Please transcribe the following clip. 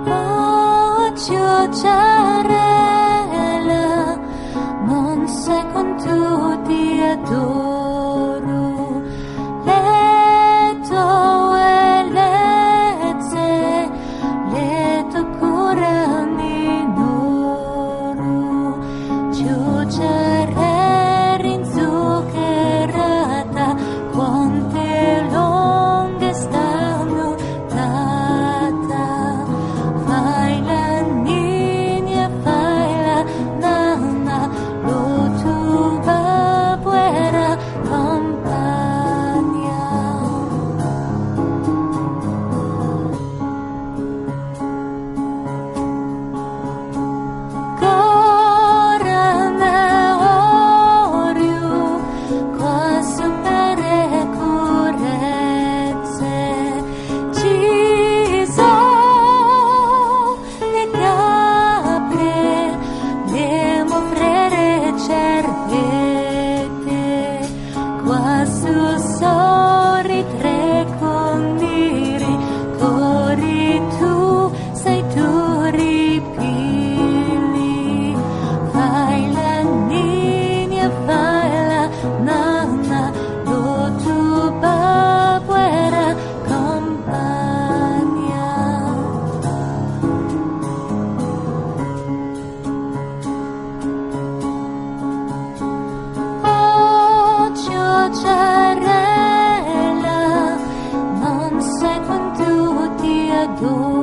Oh, Ciociarella, non sai quanto ti adoro. Letto e lezze, letto curani noro. Ciociarella inzuccherata, quante lunghe stanno tata. Fai la niña, fai la nana, lo tu babbo era compagna. Corana oriu, quasi per curezze, ci sono le capre, devo frere cervete, quasi sori tre condiri, cori tu, sei tu ripili. Fai la niña, fai la nana, lo tu babbo era compagna. Oh, Ciociarella, non sai quanto ti adoro.